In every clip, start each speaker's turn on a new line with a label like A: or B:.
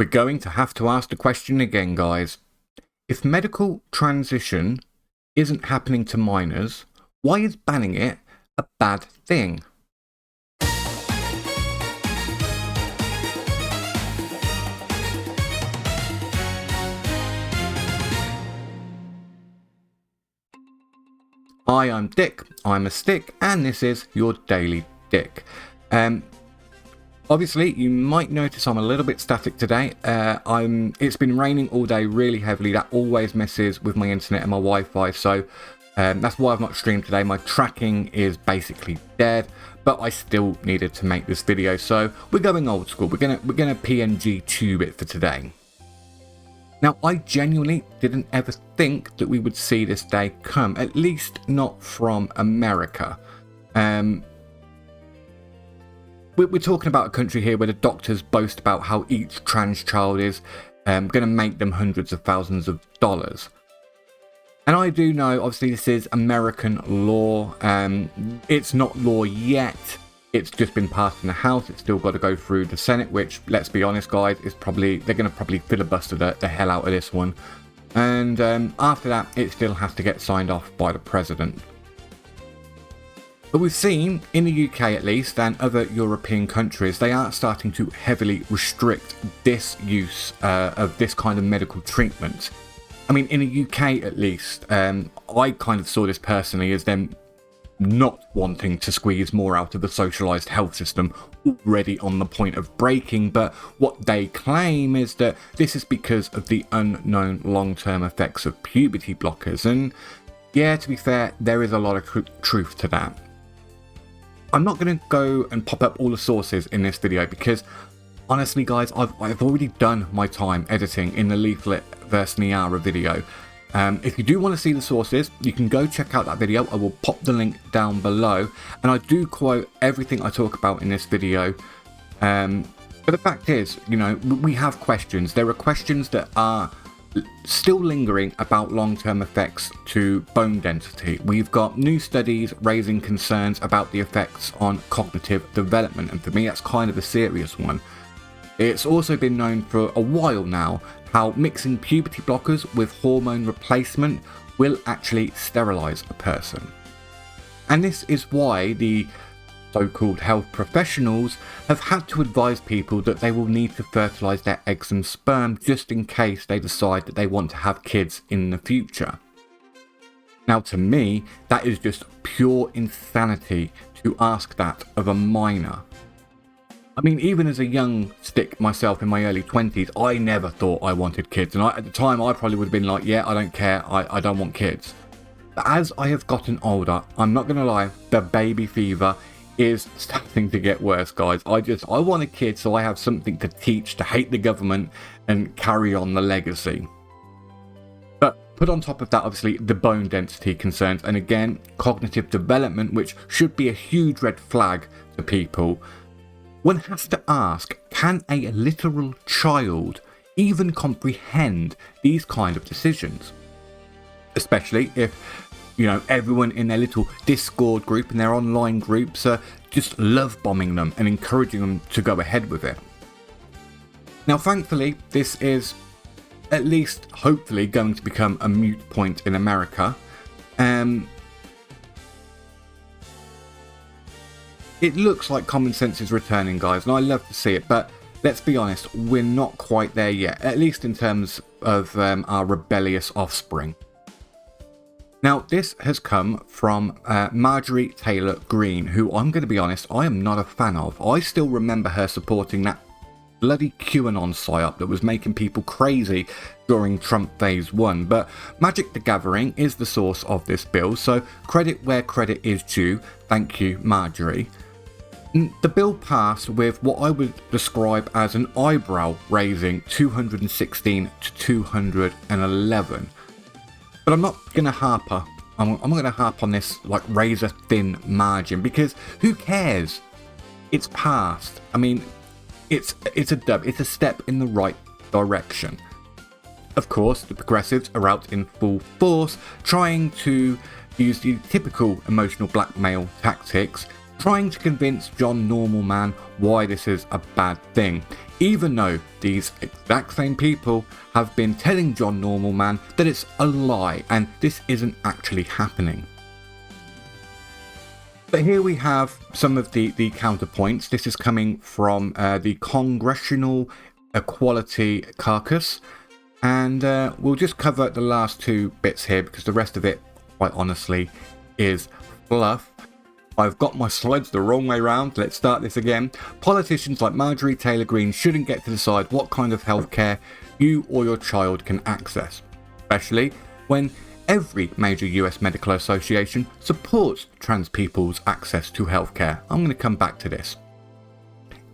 A: We're going to have to ask the question again, guys. If medical transition isn't happening to minors, why is banning it a bad thing? Hi, I'm Dick, I'm a stick, and this is your Daily Dick. Obviously, you might notice I'm a little bit static today. It's been raining all day really heavily. That always messes with my internet and my Wi-Fi, so that's why I've not streamed today. My tracking is basically dead, but I still needed to make this video, so we're going old school. We're gonna PNG tube it for today. Now, I genuinely didn't ever think that we would see this day come, at least not from America. We're talking about a country here where the doctors boast about how each trans child is going to make them hundreds of thousands of dollars. And I do know, obviously, this is American law. It's not law yet. It's just been passed in the House. It's still got to go through the Senate, which, let's be honest, guys, they're going to probably filibuster the hell out of this one. And after that, it still has to get signed off by the president. But we've seen, in the UK at least, and other European countries, they are starting to heavily restrict this use of this kind of medical treatment. I mean, in the UK at least, I kind of saw this personally as them not wanting to squeeze more out of the socialised health system already on the point of breaking, but what they claim is that this is because of the unknown long-term effects of puberty blockers, and yeah, to be fair, there is a lot of truth to that. I'm not going to go and pop up all the sources in this video because honestly, guys, I've already done my time editing in the leaflet versus Niara video. If you do want to see the sources, you can go check out that video. I will pop the link down below, and I do quote everything I talk about in this video. But the fact is, you know, we have questions. There are questions that are still lingering about long-term effects to bone density. We've got new studies raising concerns about the effects on cognitive development, and for me, that's kind of a serious one. It's also been known for a while now how mixing puberty blockers with hormone replacement will actually sterilize a person. And this is why the so-called health professionals have had to advise people that they will need to fertilize their eggs and sperm just in case they decide that they want to have kids in the future. Now, to me, that is just pure insanity to ask that of a minor. I mean, even as a young stick myself in my early 20s, I never thought I wanted kids. And at the time, I probably would have been like, yeah, I don't care, I don't want kids. But as I have gotten older, I'm not going to lie, the baby fever is starting to get worse, guys. I want a kid so I have something to teach, to hate the government and carry on the legacy. But put on top of that, obviously, the bone density concerns. And again, cognitive development, which should be a huge red flag to people. One has to ask, can a literal child even comprehend these kind of decisions? Especially if, you know, everyone in their little Discord group and their online groups are just love bombing them and encouraging them to go ahead with it. Now, thankfully, this is at least hopefully going to become a moot point in America. It looks like common sense is returning, guys, and I love to see it, but let's be honest, we're not quite there yet, at least in terms of our rebellious offspring. Now, this has come from Marjorie Taylor Greene, who I'm going to be honest, I am not a fan of. I still remember her supporting that bloody QAnon psyop that was making people crazy during Trump Phase 1, but Magic the Gathering is the source of this bill, so credit where credit is due. Thank you, Marjorie. The bill passed with what I would describe as an eyebrow-raising 216 to 211. But I'm not going to harp on this like razor-thin margin, because who cares? It's passed. I mean, it's a dub. It's a step in the right direction. Of course, the progressives are out in full force, trying to use the typical emotional blackmail tactics trying to convince John Normal Man why this is a bad thing, even though these exact same people have been telling John Normal Man that it's a lie and this isn't actually happening. But here we have some of the counterpoints. This is coming from the Congressional Equality Caucus, and we'll just cover the last two bits here because the rest of it, quite honestly, is fluff. I've got my slides the wrong way round. Let's start this again. Politicians like Marjorie Taylor Greene shouldn't get to decide what kind of healthcare you or your child can access, especially when every major US medical association supports trans people's access to healthcare. I'm going to come back to this.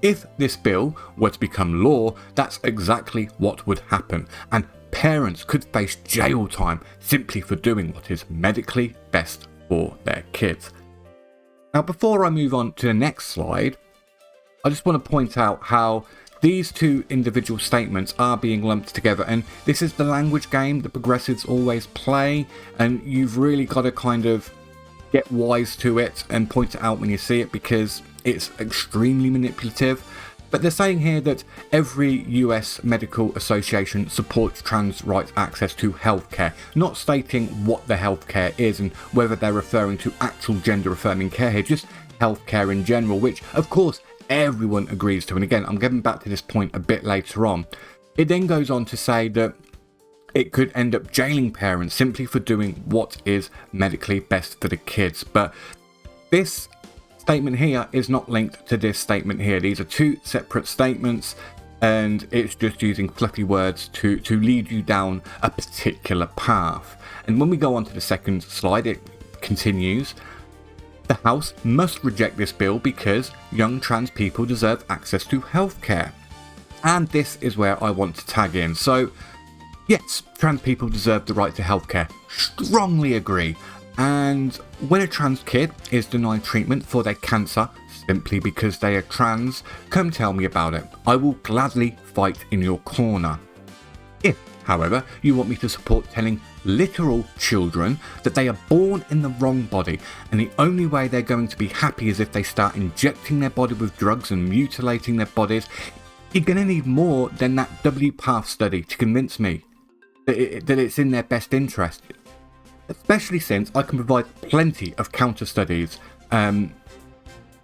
A: If this bill were to become law, that's exactly what would happen, and parents could face jail time simply for doing what is medically best for their kids. Now, before I move on to the next slide, I just want to point out how these two individual statements are being lumped together, and this is the language game that progressives always play, and you've really got to kind of get wise to it and point it out when you see it because it's extremely manipulative. But they're saying here that every US medical association supports trans rights access to healthcare, not stating what the healthcare is and whether they're referring to actual gender affirming care here, just healthcare in general, which of course everyone agrees to. And again, I'm getting back to this point a bit later on. It then goes on to say that it could end up jailing parents simply for doing what is medically best for the kids. But this statement here is not linked to this statement here. These are two separate statements, and it's just using fluffy words to lead you down a particular path. And when we go on to the second slide, it continues. The House must reject this bill because young trans people deserve access to healthcare. And this is where I want to tag in. So, yes, trans people deserve the right to healthcare. Strongly agree. And when a trans kid is denied treatment for their cancer simply because they are trans, come tell me about it. I will gladly fight in your corner. If, however, you want me to support telling literal children that they are born in the wrong body and the only way they're going to be happy is if they start injecting their body with drugs and mutilating their bodies, you're going to need more than that WPATH study to convince me that it's in their best interest. Especially since I can provide plenty of counter studies, and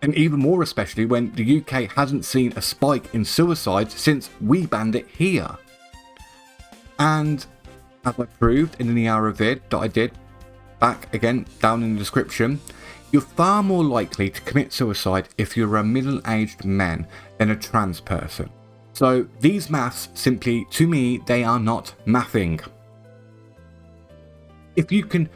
A: even more especially when the UK hasn't seen a spike in suicides since we banned it here. And as I proved in the hour vid that I did back again down in the description, you're far more likely to commit suicide if you're a middle-aged man than a trans person. So these maths simply, to me, they are not mathing. If you can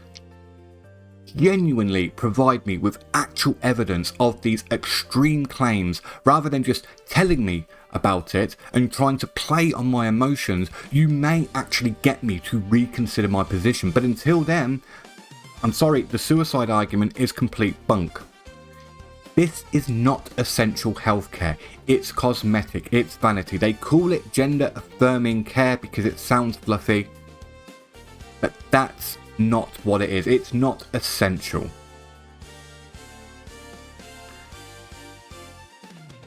A: genuinely provide me with actual evidence of these extreme claims, rather than just telling me about it and trying to play on my emotions, you may actually get me to reconsider my position. But until then, I'm sorry, the suicide argument is complete bunk. This is not essential healthcare. It's cosmetic, it's vanity. They call it gender affirming care because it sounds fluffy, but that's not what it is. It's not essential.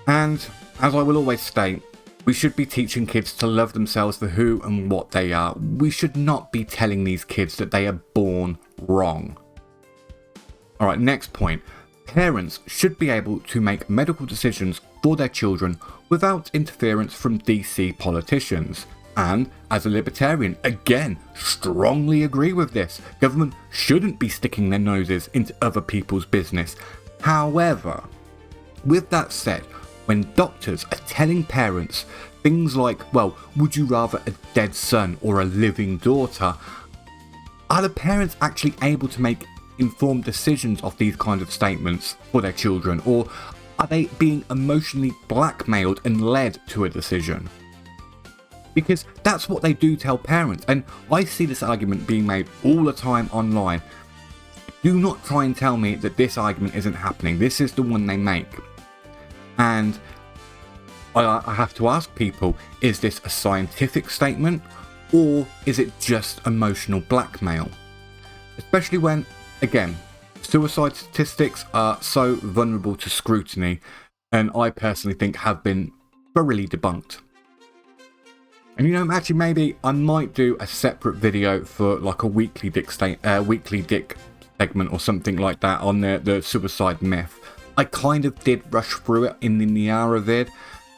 A: And as I will always state, we should be teaching kids to love themselves for who and what they are. We should not be telling these kids that they are born wrong. Alright, next point. Parents should be able to make medical decisions for their children without interference from DC politicians. And as a libertarian, again, strongly agree with this. Government shouldn't be sticking their noses into other people's business. However, with that said, when doctors are telling parents things like, well, would you rather a dead son or a living daughter? Are the parents actually able to make informed decisions of these kind of statements for their children? Or are they being emotionally blackmailed and led to a decision? Because that's what they do tell parents, and I see this argument being made all the time online. Do not try and tell me that this argument isn't happening. This is the one they make. And I have to ask people, is this a scientific statement or is it just emotional blackmail? Especially when, again, suicide statistics are so vulnerable to scrutiny, and I personally think have been thoroughly debunked. And you know, actually maybe I might do a separate video for like a weekly dick segment or something like that on the suicide myth. I kind of did rush through it in the Niara vid,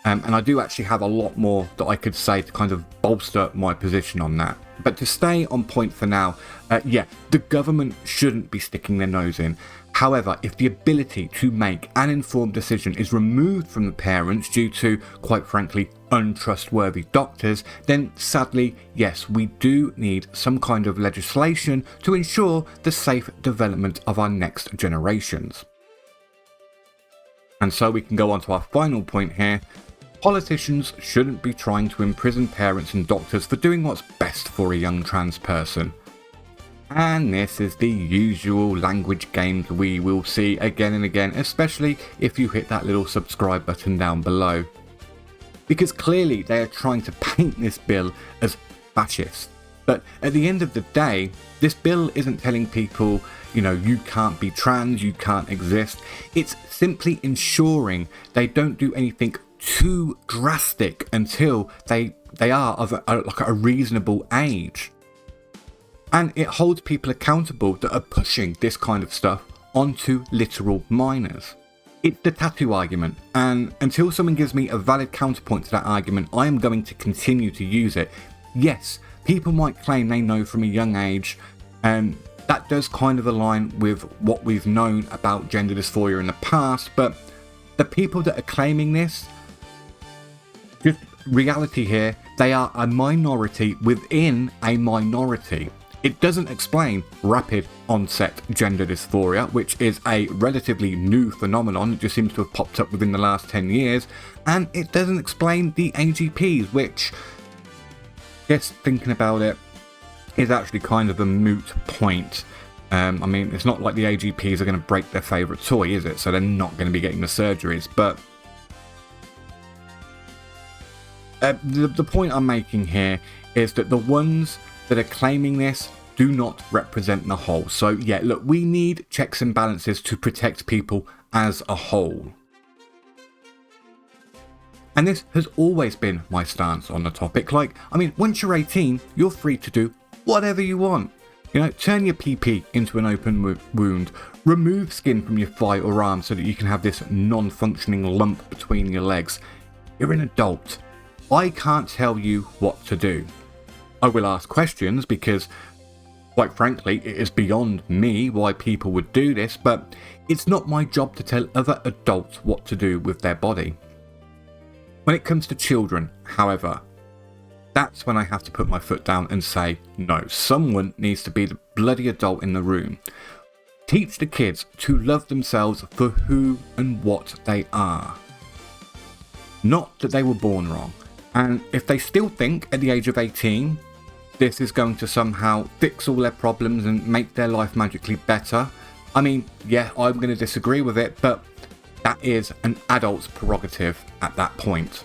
A: and I do actually have a lot more that I could say to kind of bolster my position on that. But to stay on point for now, yeah, the government shouldn't be sticking their nose in. However, if the ability to make an informed decision is removed from the parents due to, quite frankly, untrustworthy doctors, then sadly, yes, we do need some kind of legislation to ensure the safe development of our next generations. And so we can go on to our final point here. Politicians shouldn't be trying to imprison parents and doctors for doing what's best for a young trans person. And this is the usual language games we will see again and again, especially if you hit that little subscribe button down below. Because clearly they are trying to paint this bill as fascist. But at the end of the day, this bill isn't telling people, you know, you can't be trans, you can't exist. It's simply ensuring they don't do anything too drastic until they are of a reasonable age. And it holds people accountable that are pushing this kind of stuff onto literal minors. It's the tattoo argument, and until someone gives me a valid counterpoint to that argument, I am going to continue to use it. Yes, people might claim they know from a young age, and that does kind of align with what we've known about gender dysphoria in the past, but the people that are claiming this, just reality here, they are a minority within a minority. It doesn't explain rapid onset gender dysphoria, which is a relatively new phenomenon that just seems to have popped up within the last 10 years, and it doesn't explain the AGPs, which, just thinking about it, is actually kind of a moot point. I mean, it's not like the AGPs are going to break their favourite toy, is it? So they're not going to be getting the surgeries, but the point I'm making here is that the ones that are claiming this do not represent the whole. So yeah, look, we need checks and balances to protect people as a whole. And this has always been my stance on the topic. Like, I mean, once you're 18, you're free to do whatever you want. You know, turn your PP into an open wound, remove skin from your thigh or arm so that you can have this non-functioning lump between your legs. You're an adult. I can't tell you what to do. I will ask questions because, quite frankly, it is beyond me why people would do this, but it's not my job to tell other adults what to do with their body. When it comes to children, however, that's when I have to put my foot down and say, no, someone needs to be the bloody adult in the room. Teach the kids to love themselves for who and what they are. Not that they were born wrong. And if they still think at the age of 18, this is going to somehow fix all their problems and make their life magically better, I mean, yeah, I'm going to disagree with it, but that is an adult's prerogative at that point.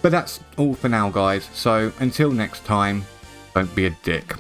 A: But that's all for now, guys, so until next time, don't be a dick.